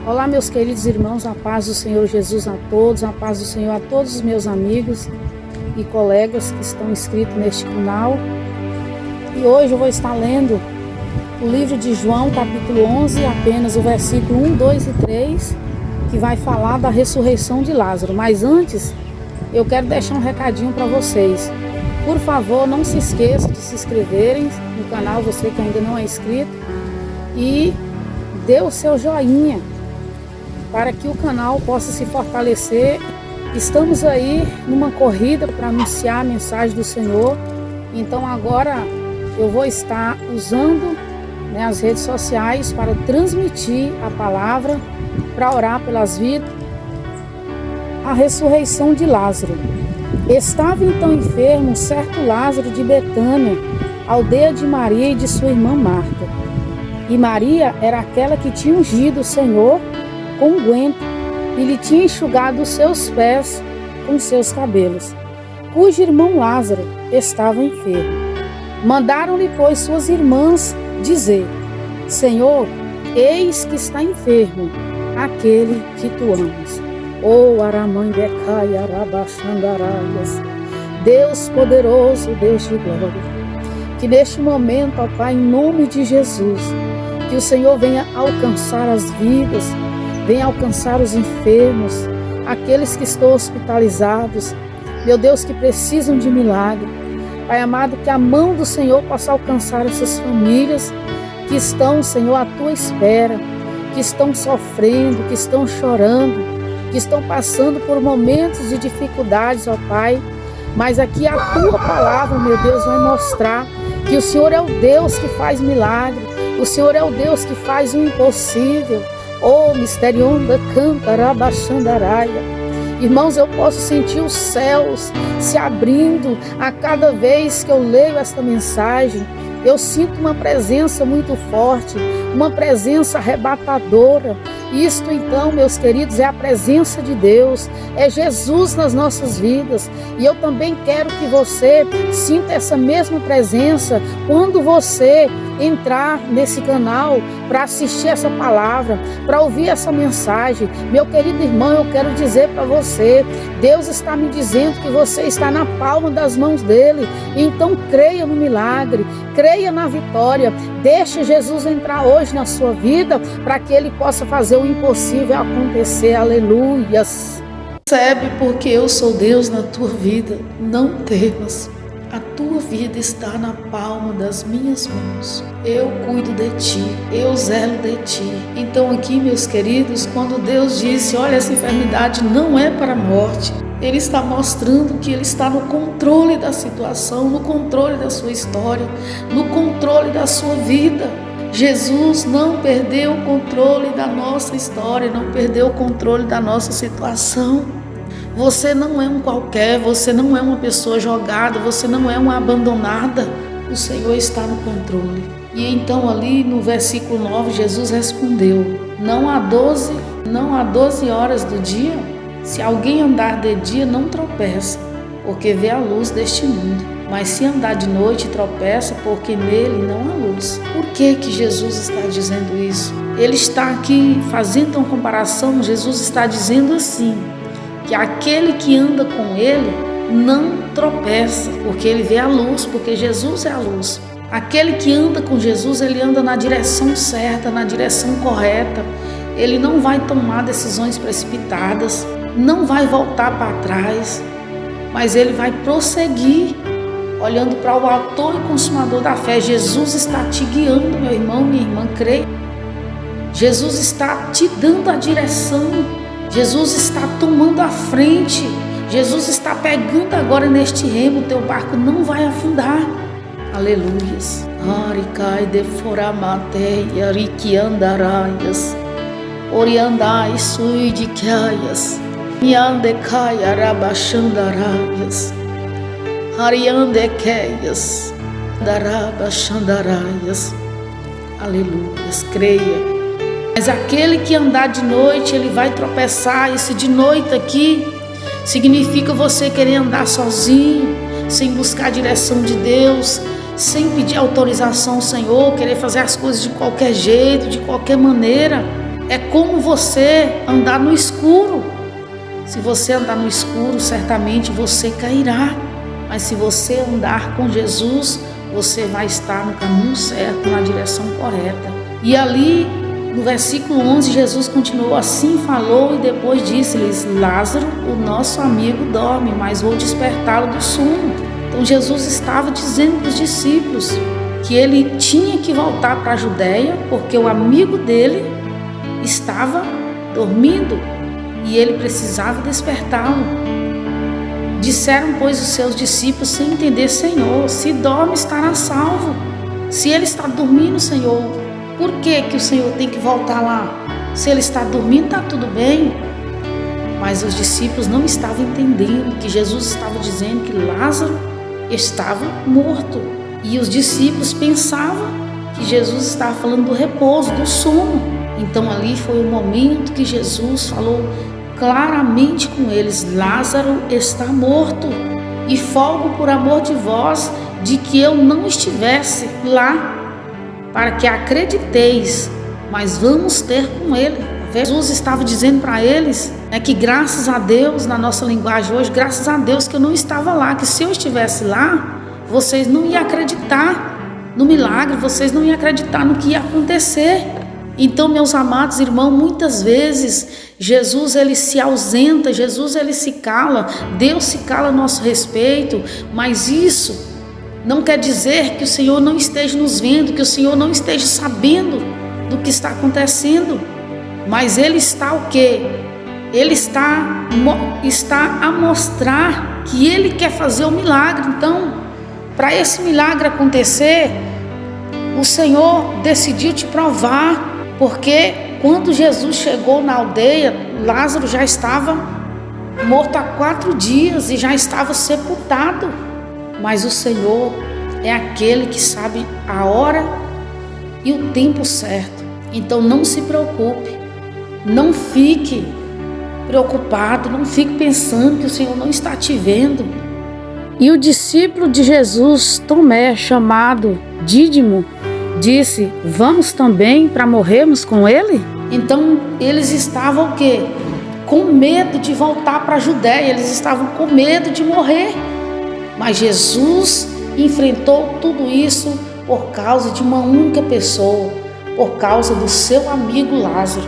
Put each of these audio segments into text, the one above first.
Olá, meus queridos irmãos, a paz do Senhor Jesus a todos, a paz do Senhor a todos os meus amigos e colegas que estão inscritos neste canal. E hoje eu vou estar lendo o livro de João, capítulo 11, apenas o versículo 1, 2 e 3, que vai falar da ressurreição de Lázaro. Mas antes, eu quero deixar um recadinho para vocês. Por favor, não se esqueça de se inscreverem no canal, você que ainda não é inscrito, e dê o seu joinha para que o canal possa se fortalecer. Estamos aí numa corrida para anunciar a mensagem do Senhor. Então agora eu vou estar usando as redes sociais para transmitir a palavra, para orar pelas vidas. A ressurreição de Lázaro. Estava então enfermo um certo Lázaro de Betânia, aldeia de Maria e de sua irmã Marta. E Maria era aquela que tinha ungido o Senhor com unguento e lhe tinha enxugado os seus pés com seus cabelos, cujo irmão Lázaro estava enfermo. Mandaram-lhe, pois, suas irmãs dizer: Senhor, eis que está enfermo aquele que tu amas. Oh, Aramãe Becai, Arabaxandaraias, Deus poderoso, Deus de glória, que neste momento, ó Pai, em nome de Jesus, que o Senhor venha alcançar as vidas, venha alcançar os enfermos, aqueles que estão hospitalizados, meu Deus, que precisam de milagre. Pai amado, que a mão do Senhor possa alcançar essas famílias que estão, Senhor, à tua espera, que estão sofrendo, que estão chorando, que estão passando por momentos de dificuldades, ó Pai. Mas aqui a tua palavra, meu Deus, vai mostrar que o Senhor é o Deus que faz milagre, o Senhor é o Deus que faz o impossível. Oh, misterionda cantarabaxandaraia. Irmãos, eu posso sentir os céus se abrindo a cada vez que eu leio esta mensagem. Eu sinto uma presença muito forte, uma presença arrebatadora. Isto então, meus queridos, é a presença de Deus, é Jesus nas nossas vidas. E eu também quero que você sinta essa mesma presença quando você entrar nesse canal para assistir essa palavra, para ouvir essa mensagem. Meu querido irmão, eu quero dizer para você, Deus está me dizendo que você está na palma das mãos dele. Então creia no milagre, creia na vitória. Deixe Jesus entrar hoje na sua vida para que ele possa fazer o impossível acontecer. Aleluias. Percebe, porque eu sou Deus na tua vida. Não temas. A tua vida está na palma das minhas mãos. Eu cuido de ti, eu zelo de ti. Então aqui, meus queridos, quando Deus disse, olha, essa enfermidade não é para a morte, Ele está mostrando que Ele está no controle da situação, no controle da sua história, no controle da sua vida. Jesus não perdeu o controle da nossa história, não perdeu o controle da nossa situação. Você não é um qualquer, você não é uma pessoa jogada, você não é uma abandonada. O Senhor está no controle. E então ali no versículo 9, Jesus respondeu: não há 12 horas do dia? Se alguém andar de dia, não tropeça, porque vê a luz deste mundo. Mas se andar de noite, tropeça, porque nele não há luz. Por que Jesus está dizendo isso? Ele está aqui fazendo uma comparação. Jesus está dizendo assim, que aquele que anda com ele não tropeça, porque ele vê a luz, porque Jesus é a luz. Aquele que anda com Jesus, ele anda na direção certa, na direção correta. Ele não vai tomar decisões precipitadas, não vai voltar para trás, mas ele vai prosseguir, olhando para o autor e consumador da fé. Jesus está te guiando, meu irmão, minha irmã, creia. Jesus está te dando a direção. Jesus está tomando a frente. Jesus está pegando agora neste remo. Teu barco não vai afundar. Aleluias. Aricai de foramate ariquiandaraias. Oriandai sui de caias. Miandecai arabaxandaraias. Ariandekeias. Darabaxandaraias. Aleluias. Creia. Mas aquele que andar de noite, ele vai tropeçar. Esse de noite aqui significa você querer andar sozinho, sem buscar a direção de Deus, sem pedir autorização ao Senhor, querer fazer as coisas de qualquer jeito, de qualquer maneira. É como você andar no escuro. Se você andar no escuro, certamente você cairá. Mas se você andar com Jesus, você vai estar no caminho certo, na direção correta. E ali, no versículo 11, Jesus continuou: assim falou e depois disse-lhes: Lázaro, o nosso amigo, dorme, mas vou despertá-lo do sono. Então Jesus estava dizendo para os discípulos que ele tinha que voltar para a Judéia, porque o amigo dele estava dormindo e ele precisava despertá-lo. Disseram, pois, os seus discípulos sem entender: Senhor, se dorme, estará salvo. Se ele está dormindo, Senhor, por que o Senhor tem que voltar lá? Se ele está dormindo, está tudo bem. Mas os discípulos não estavam entendendo que Jesus estava dizendo que Lázaro estava morto. E os discípulos pensavam que Jesus estava falando do repouso, do sono. Então ali foi o momento que Jesus falou claramente com eles: Lázaro está morto, e folgo por amor de vós de que eu não estivesse lá, para que acrediteis, mas vamos ter com ele. Jesus estava dizendo para eles que graças a Deus, na nossa linguagem hoje, graças a Deus que eu não estava lá, que se eu estivesse lá, vocês não iam acreditar no milagre, vocês não iam acreditar no que ia acontecer. Então, meus amados irmãos, muitas vezes Jesus ele se ausenta, Jesus ele se cala, Deus se cala a nosso respeito, mas isso não quer dizer que o Senhor não esteja nos vendo, que o Senhor não esteja sabendo do que está acontecendo. Mas Ele está o quê? Ele está a mostrar que Ele quer fazer o milagre. Então, para esse milagre acontecer, o Senhor decidiu te provar. Porque quando Jesus chegou na aldeia, Lázaro já estava morto há 4 dias e já estava sepultado. Mas o Senhor é aquele que sabe a hora e o tempo certo. Então não se preocupe, não fique preocupado, não fique pensando que o Senhor não está te vendo. E o discípulo de Jesus, Tomé, chamado Dídimo, disse: vamos também para morrermos com ele? Então eles estavam o quê? Com medo de voltar para a Judéia, eles estavam com medo de morrer. Mas Jesus enfrentou tudo isso por causa de uma única pessoa, por causa do seu amigo Lázaro.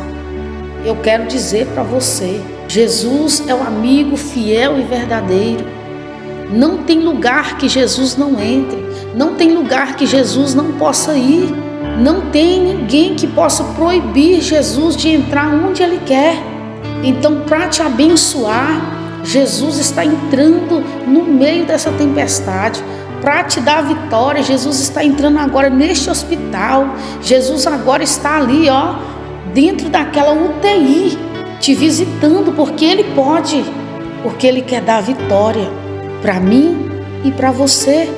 Eu quero dizer para você, Jesus é o amigo fiel e verdadeiro. Não tem lugar que Jesus não entre, não tem lugar que Jesus não possa ir, não tem ninguém que possa proibir Jesus de entrar onde Ele quer. Então, para te abençoar, Jesus está entrando no meio dessa tempestade. Para te dar vitória, Jesus está entrando agora neste hospital. Jesus agora está ali, dentro daquela UTI, te visitando, porque Ele pode, porque Ele quer dar vitória para mim e para você.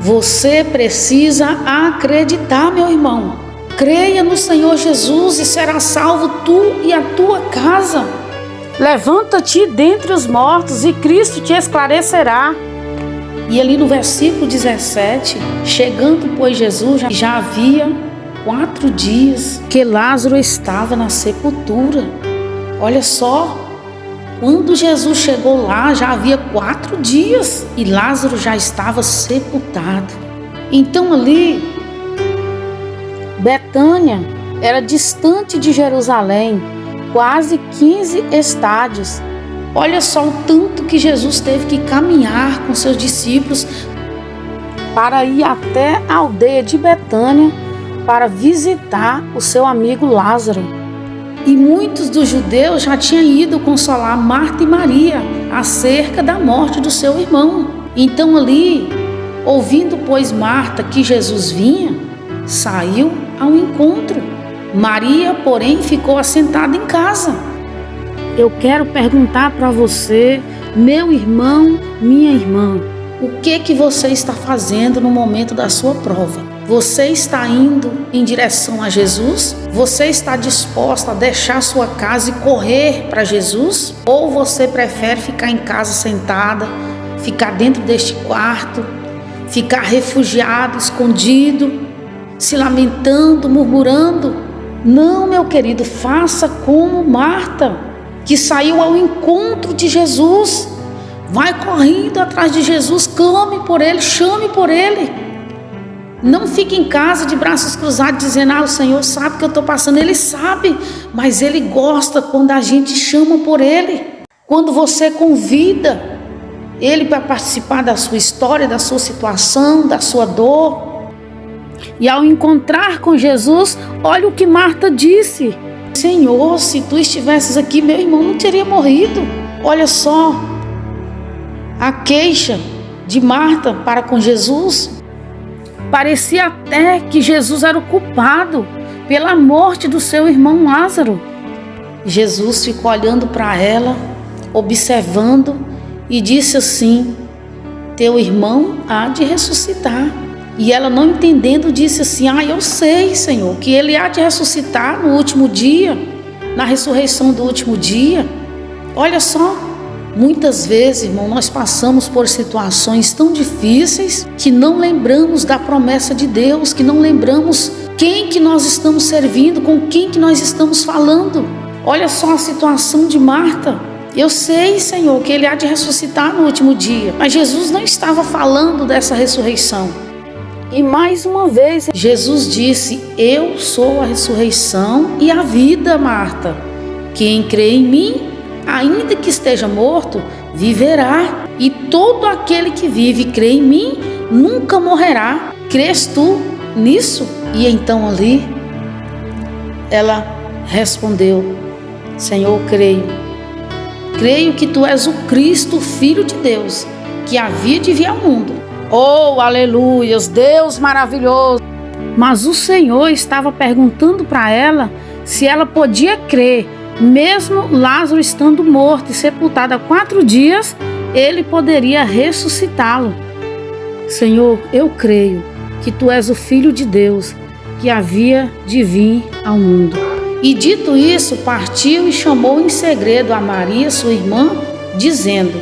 Você precisa acreditar, meu irmão. Creia no Senhor Jesus e será salvo tu e a tua casa. Levanta-te dentre os mortos e Cristo te esclarecerá. E ali no versículo 17, chegando pois Jesus, já havia 4 dias que Lázaro estava na sepultura. Olha só, quando Jesus chegou lá, já havia 4 dias e Lázaro já estava sepultado. Então ali, Betânia era distante de Jerusalém, quase 15 estádios. Olha só o tanto que Jesus teve que caminhar com seus discípulos para ir até a aldeia de Betânia para visitar o seu amigo Lázaro. E muitos dos judeus já tinham ido consolar Marta e Maria acerca da morte do seu irmão. Então ali, ouvindo pois Marta que Jesus vinha, saiu ao encontro. Maria, porém, ficou assentada em casa. Eu quero perguntar para você, meu irmão, minha irmã, o que você está fazendo no momento da sua prova? Você está indo em direção a Jesus? Você está disposta a deixar sua casa e correr para Jesus? Ou você prefere ficar em casa sentada, ficar dentro deste quarto, ficar refugiado, escondido, se lamentando, murmurando? Não, meu querido, faça como Marta, que saiu ao encontro de Jesus. Vai correndo atrás de Jesus, clame por Ele, chame por Ele. Não fique em casa de braços cruzados dizendo: o Senhor sabe que eu estou passando. Ele sabe, mas Ele gosta quando a gente chama por Ele. Quando você convida Ele para participar da sua história, da sua situação, da sua dor. E ao encontrar com Jesus, olha o que Marta disse: Senhor, se tu estivesses aqui, meu irmão não teria morrido. Olha só a queixa de Marta para com Jesus. Parecia até que Jesus era o culpado pela morte do seu irmão Lázaro. Jesus ficou olhando para ela, observando, e disse assim: teu irmão há de ressuscitar. E ela, não entendendo, disse assim: eu sei, Senhor, que ele há de ressuscitar no último dia, na ressurreição do último dia. Olha só, muitas vezes, irmão, nós passamos por situações tão difíceis que não lembramos da promessa de Deus, que não lembramos quem que nós estamos servindo, com quem que nós estamos falando. Olha só a situação de Marta. Eu sei, Senhor, que ele há de ressuscitar no último dia. Mas Jesus não estava falando dessa ressurreição. E mais uma vez, Jesus disse: eu sou a ressurreição e a vida, Marta. Quem crê em mim, ainda que esteja morto, viverá. E todo aquele que vive e crê em mim, nunca morrerá. Crês tu nisso? E então ali, ela respondeu: Senhor, creio. Creio que tu és o Cristo, o Filho de Deus, que havia de vir ao mundo. Oh, aleluias, Deus maravilhoso. Mas o Senhor estava perguntando para ela se ela podia crer. Mesmo Lázaro estando morto e sepultado há 4 dias, ele poderia ressuscitá-lo. Senhor, eu creio que tu és o Filho de Deus, que havia de vir ao mundo. E dito isso, partiu e chamou em segredo a Maria, sua irmã, dizendo: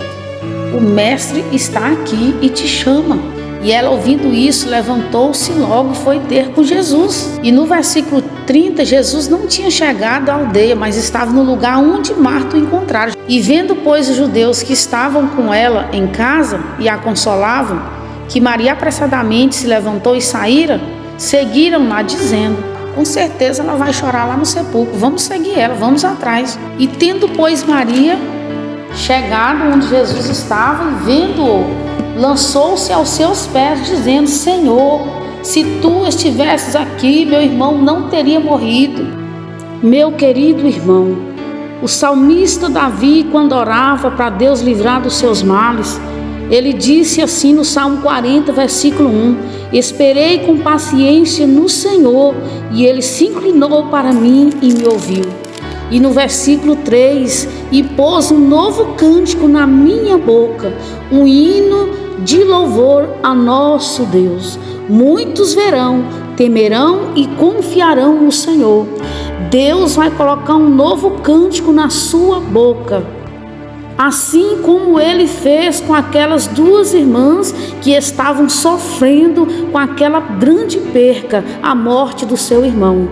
o mestre está aqui e te chama. E ela, ouvindo isso, levantou-se logo e foi ter com Jesus. E no versículo 30, Jesus não tinha chegado à aldeia, mas estava no lugar onde Marta o encontrara. E vendo, pois, os judeus que estavam com ela em casa e a consolavam, que Maria apressadamente se levantou e saíra, seguiram-na dizendo: com certeza ela vai chorar lá no sepulcro, vamos seguir ela, vamos atrás. E tendo, pois, Maria chegado onde Jesus estava e vendo-o, lançou-se aos seus pés, dizendo: Senhor, se tu estivesses aqui, meu irmão não teria morrido. Meu querido irmão, o salmista Davi, quando orava para Deus livrar dos seus males, ele disse assim no Salmo 40, versículo 1: esperei com paciência no Senhor, e ele se inclinou para mim e me ouviu. E no versículo 3, e pôs um novo cântico na minha boca, um hino de louvor a nosso Deus. Muitos verão, temerão e confiarão no Senhor. Deus vai colocar um novo cântico na sua boca, assim como Ele fez com aquelas 2 irmãs que estavam sofrendo com aquela grande perca, a morte do seu irmão.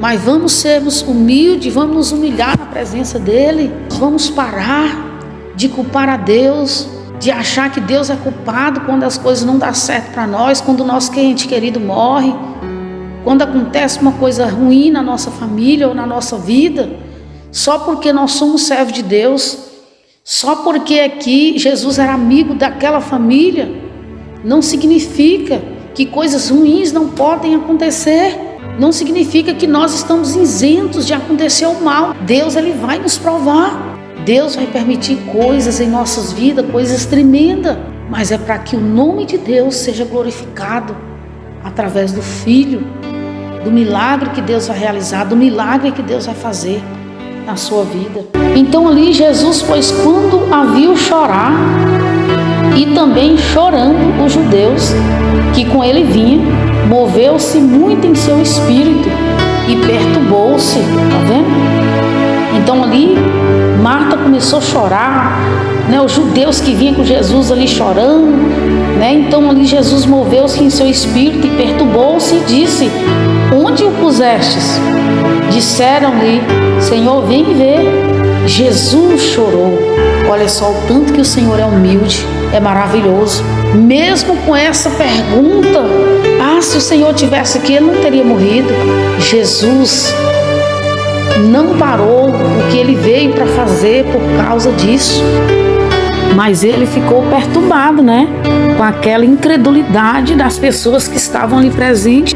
Mas vamos sermos humildes, vamos nos humilhar na presença dEle. Vamos parar de culpar a Deus, de achar que Deus é culpado quando as coisas não dão certo para nós, quando o nosso ente querido morre, quando acontece uma coisa ruim na nossa família ou na nossa vida, só porque nós somos servos de Deus, só porque aqui Jesus era amigo daquela família, não significa que coisas ruins não podem acontecer. Não significa que nós estamos isentos de acontecer o mal. Deus, Ele vai nos provar. Deus vai permitir coisas em nossas vidas, coisas tremendas. Mas é para que o nome de Deus seja glorificado através do Filho, do milagre que Deus vai realizar, do milagre que Deus vai fazer na sua vida. Então ali Jesus, pois quando a viu chorar, e também chorando os judeus que com ele vinham, moveu-se muito em seu espírito e perturbou-se, tá vendo? Então ali Marta começou a chorar, né? Os judeus que vinham com Jesus ali chorando, né? Então ali Jesus moveu-se em seu espírito e perturbou-se e disse: onde onde o pusestes? Disseram-lhe: Senhor, vem ver. Jesus chorou. Olha só o tanto que o Senhor é humilde, é maravilhoso. Mesmo com essa pergunta, se o Senhor tivesse aqui, ele não teria morrido. Jesus não parou o que ele veio para fazer por causa disso. Mas ele ficou perturbado, né? Com aquela incredulidade das pessoas que estavam ali presentes.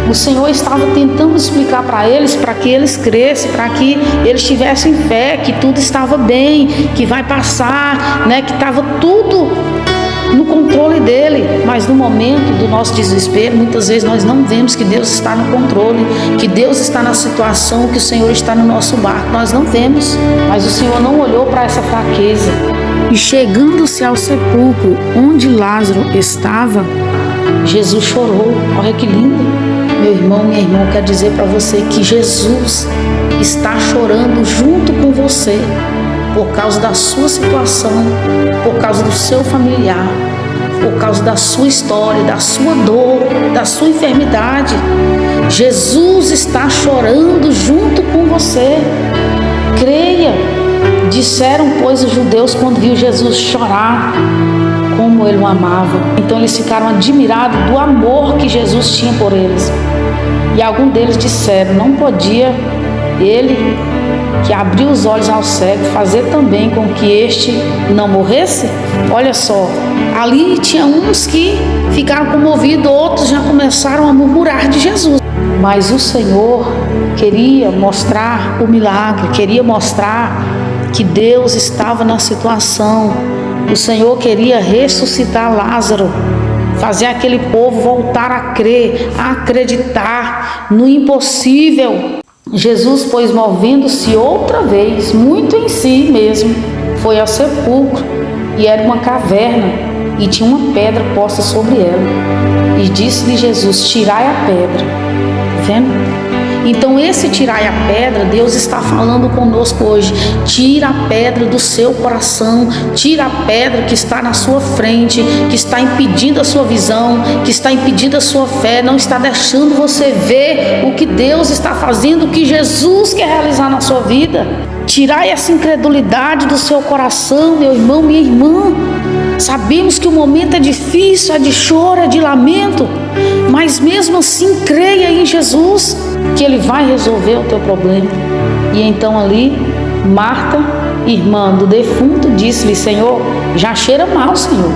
O Senhor estava tentando explicar para que eles crescem, para que eles tivessem fé, que tudo estava bem, que vai passar, né? Que estava tudo no controle dele. Mas no momento do nosso desespero, muitas vezes nós não vemos que Deus está no controle, que Deus está na situação, que o Senhor está no nosso barco. Nós não vemos, mas o Senhor não olhou para essa fraqueza. E chegando-se ao sepulcro onde Lázaro estava, Jesus chorou. Olha que lindo. Meu irmão, minha irmã, eu quero dizer para você que Jesus está chorando junto com você por causa da sua situação, por causa do seu familiar, por causa da sua história, da sua dor, da sua enfermidade. Jesus está chorando junto com você. Creia. Disseram, pois, os judeus, quando viu Jesus chorar, como ele o amava. Então eles ficaram admirados do amor que Jesus tinha por eles. E alguns deles disseram: não podia ele, que abriu os olhos ao cego, fazer também com que este não morresse? Olha só, ali tinha uns que ficaram comovidos, outros já começaram a murmurar de Jesus. Mas o Senhor queria mostrar o milagre, queria mostrar que Deus estava na situação. O Senhor queria ressuscitar Lázaro, fazer aquele povo voltar a crer, a acreditar no impossível. Jesus, pois, movendo-se outra vez, muito em si mesmo, foi ao sepulcro, e era uma caverna, e tinha uma pedra posta sobre ela. E disse-lhe Jesus: tirai a pedra. Vendo? Então esse tirai a pedra, Deus está falando conosco hoje. Tira a pedra do seu coração, tira a pedra que está na sua frente, que está impedindo a sua visão, que está impedindo a sua fé, não está deixando você ver o que Deus está fazendo, o que Jesus quer realizar na sua vida. Tirai essa incredulidade do seu coração, meu irmão, minha irmã. Sabemos que o momento é difícil, é de choro, é de lamento, mas mesmo assim creia em Jesus, que Ele vai resolver o teu problema. E então ali, Marta, irmã do defunto, disse-lhe: Senhor, já cheira mal, Senhor,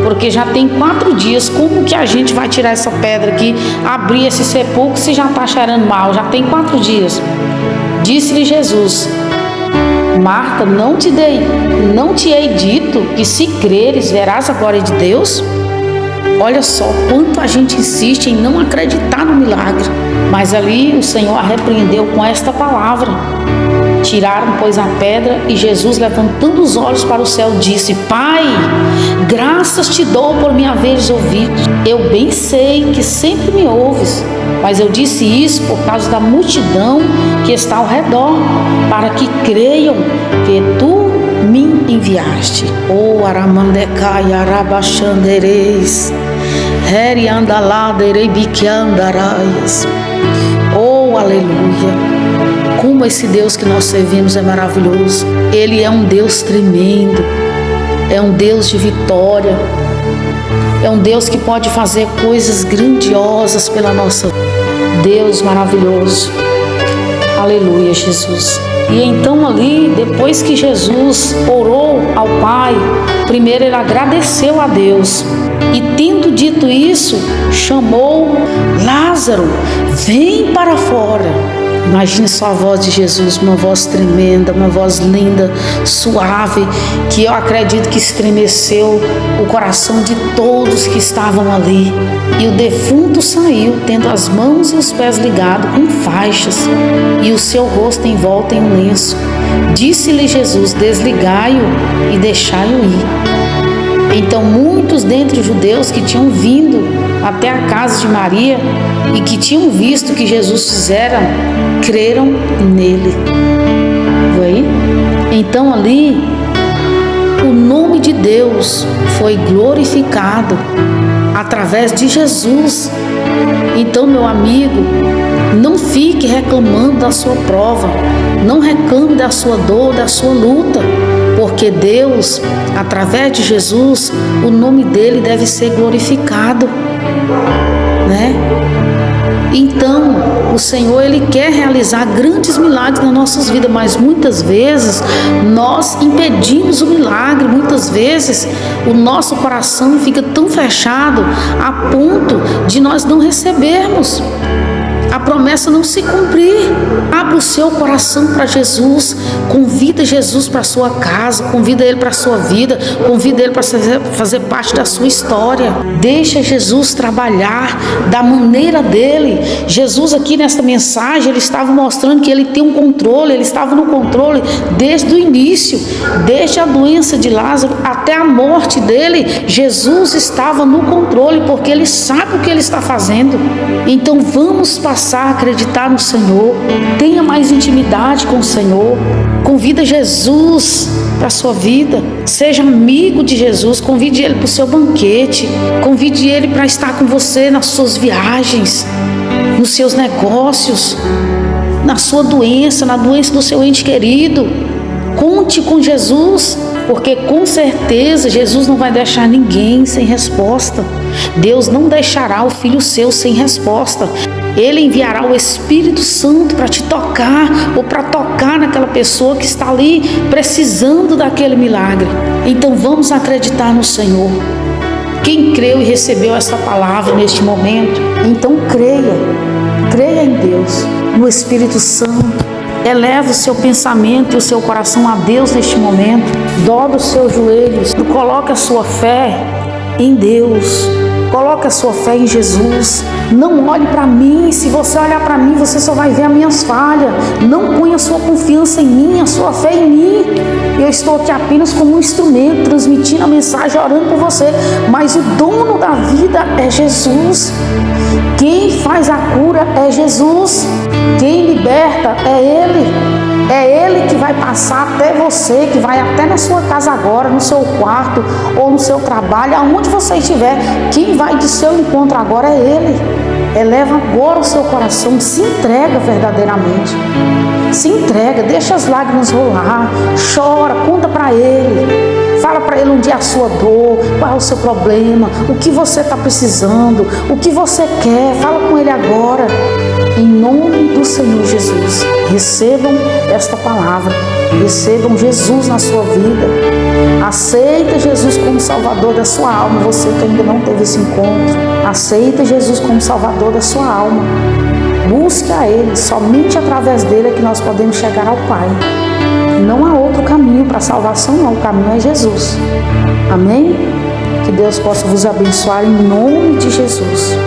porque já tem 4 dias, como que a gente vai tirar essa pedra aqui, abrir esse sepulcro se já está cheirando mal? Já tem 4 dias. Disse-lhe Jesus: Marta, não te hei dito que se creres verás a glória de Deus? Olha só quanto a gente insiste em não acreditar no milagre. Mas ali o Senhor a repreendeu com esta palavra. Tiraram, pois, a pedra, e Jesus, levantando os olhos para o céu, disse: Pai, graças te dou por me haveres ouvido. Eu bem sei que sempre me ouves, mas eu disse isso por causa da multidão que está ao redor, para que creiam que tu me enviaste. Oh, aramandecai, arabachandereis, heriandaladerei biquiandarais. Oh, aleluia! Como esse Deus que nós servimos é maravilhoso. Ele é um Deus tremendo, é um Deus de vitória, é um Deus que pode fazer coisas grandiosas pela nossa vida. Deus maravilhoso. Aleluia, Jesus. E então ali, depois que Jesus orou ao Pai, primeiro ele agradeceu a Deus. E tendo dito isso, chamou: Lázaro, vem para fora. Imagine só a voz de Jesus, uma voz tremenda, uma voz linda, suave, que eu acredito que estremeceu o coração de todos que estavam ali. E o defunto saiu, tendo as mãos e os pés ligados com faixas, e o seu rosto envolto em um lenço. Disse-lhe Jesus: desligai-o e deixai-o ir. Então muitos dentre os judeus que tinham vindo até a casa de Maria e que tinham visto o que Jesus fizera, creram nele. Foi? Então ali o nome de Deus foi glorificado. através de Jesus. Então, meu amigo, não fique reclamando da sua prova, não reclame da sua dor, da sua luta, porque Deus, através de Jesus, o nome dele deve ser glorificado, né? Então, o Senhor, Ele quer realizar grandes milagres nas nossas vidas, mas muitas vezes nós impedimos o milagre, muitas vezes o nosso coração fica tão fechado a ponto de nós não recebermos, a promessa não se cumprir. Abra o seu coração para Jesus, convida Jesus para a sua casa, convida Ele para a sua vida, convida Ele para fazer parte da sua história. Deixa Jesus trabalhar da maneira dele. Jesus aqui nesta mensagem, Ele estava mostrando que Ele tem um controle, Ele estava no controle desde o início, desde a doença de Lázaro até a morte dele. Jesus estava no controle, porque Ele sabe o que Ele está fazendo. Então vamos passar a acreditar no Senhor, tenha mais intimidade com o Senhor, convida Jesus para a sua vida, seja amigo de Jesus, convide Ele para o seu banquete, convide Ele para estar com você nas suas viagens, nos seus negócios, na sua doença, na doença do seu ente querido. Conte com Jesus, porque com certeza Jesus não vai deixar ninguém sem resposta. Deus não deixará o filho seu sem resposta. Ele enviará o Espírito Santo para te tocar, ou para tocar naquela pessoa que está ali precisando daquele milagre. Então vamos acreditar no Senhor. Quem creu e recebeu esta palavra neste momento, então creia em Deus, no Espírito Santo. Eleva o seu pensamento e o seu coração a Deus neste momento. Dobra os seus joelhos e coloque a sua fé em Deus. Coloque a sua fé em Jesus. Não olhe para mim. Se você olhar para mim, você só vai ver as minhas falhas. Não ponha a sua confiança em mim, a sua fé em mim. Eu estou aqui apenas como um instrumento, transmitindo a mensagem, orando por você. Mas o dono da vida é Jesus. Quem faz a cura é Jesus. Quem liberta é Ele. É Ele que vai passar até você, que vai até na sua casa agora, no seu quarto ou no seu trabalho, aonde você estiver. Quem vai de seu encontro agora é Ele. Eleva agora o seu coração, se entrega verdadeiramente. Se entrega, deixa as lágrimas rolar, chora, conta para Ele. Fala para Ele onde é a sua dor, qual é o seu problema, o que você está precisando, o que você quer. Fala com Ele agora. Em nome do Senhor Jesus, recebam esta palavra, recebam Jesus na sua vida, aceita Jesus como Salvador da sua alma. Você que ainda não teve esse encontro, aceita Jesus como Salvador da sua alma, busque a Ele, somente através dele é que nós podemos chegar ao Pai. Não há outro caminho para a salvação, não, o caminho é Jesus. Amém? Que Deus possa vos abençoar em nome de Jesus.